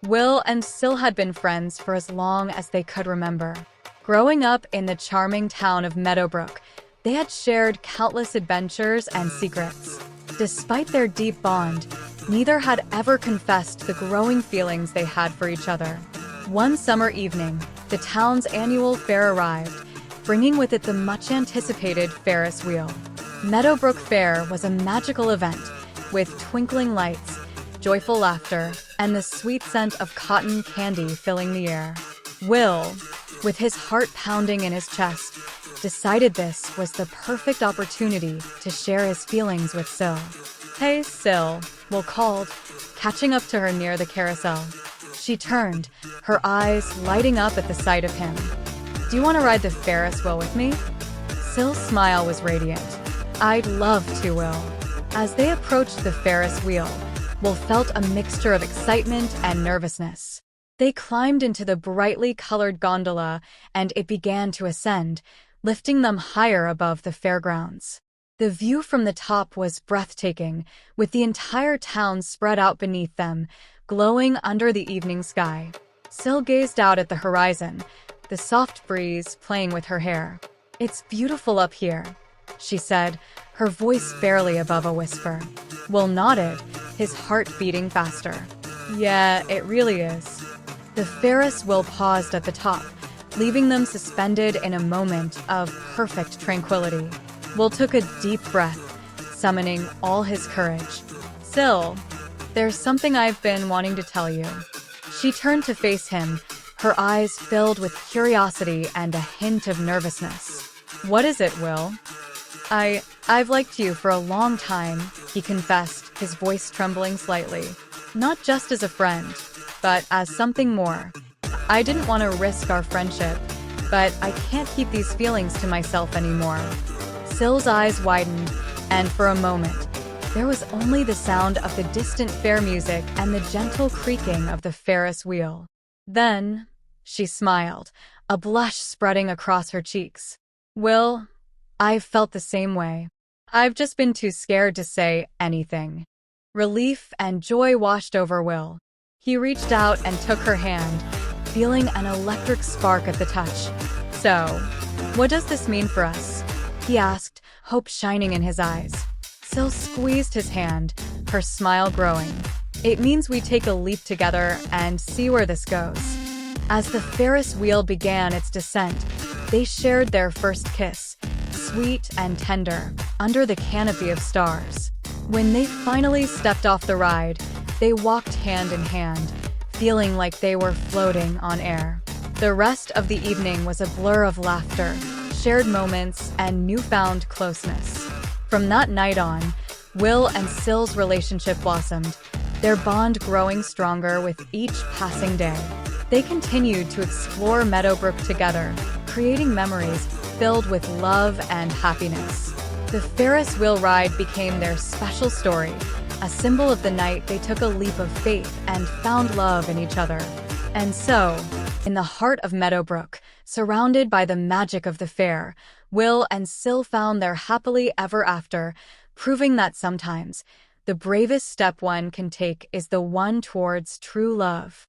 Will and Sill had been friends for as long as they could remember. Growing up in the charming town of Meadowbrook, they had shared countless adventures and secrets. Despite their deep bond, neither had ever confessed the growing feelings they had for each other. One summer evening, the town's annual fair arrived, bringing with it the much-anticipated Ferris wheel. Meadowbrook Fair was a magical event, with twinkling lights, joyful laughter, and the sweet scent of cotton candy filling the air. Will, with his heart pounding in his chest, decided this was the perfect opportunity to share his feelings with Sill. "Hey, Sill," Will called, catching up to her near the carousel. She turned, her eyes lighting up at the sight of him. "Do you want to ride the Ferris wheel with me?" Sill's smile was radiant. "I'd love to, Will." As they approached the Ferris wheel, Will felt a mixture of excitement and nervousness. They climbed into the brightly colored gondola, and it began to ascend, lifting them higher above the fairgrounds. The view from the top was breathtaking, with the entire town spread out beneath them, glowing under the evening sky. Sill gazed out at the horizon, the soft breeze playing with her hair. "It's beautiful up here," she said, her voice barely above a whisper. Will nodded, his heart beating faster. "Yeah, it really is." The Ferris wheel paused at the top, leaving them suspended in a moment of perfect tranquility. Will took a deep breath, summoning all his courage. "Sill, there's something I've been wanting to tell you." She turned to face him, her eyes filled with curiosity and a hint of nervousness. "What is it, Will?" I've liked you for a long time," he confessed, his voice trembling slightly. "Not just as a friend, but as something more. I didn't want to risk our friendship, but I can't keep these feelings to myself anymore." Sill's eyes widened, and for a moment, there was only the sound of the distant fair music and the gentle creaking of the Ferris wheel. Then, she smiled, a blush spreading across her cheeks. "Will, I've felt the same way. I've just been too scared to say anything." Relief and joy washed over Will. He reached out and took her hand, feeling an electric spark at the touch. "So, what does this mean for us?" he asked, hope shining in his eyes. Sill squeezed his hand, her smile growing. "It means we take a leap together and see where this goes." As the Ferris wheel began its descent, they shared their first kiss, sweet and tender, under the canopy of stars. When they finally stepped off the ride, they walked hand in hand, feeling like they were floating on air. The rest of the evening was a blur of laughter, shared moments, and newfound closeness. From that night on, Will and Sill's relationship blossomed, their bond growing stronger with each passing day. They continued to explore Meadowbrook together, creating memories filled with love and happiness. The Ferris wheel ride became their special story, a symbol of the night they took a leap of faith and found love in each other. And so, in the heart of Meadowbrook, surrounded by the magic of the fair, Will and Sill found their happily ever after, proving that sometimes, the bravest step one can take is the one towards true love.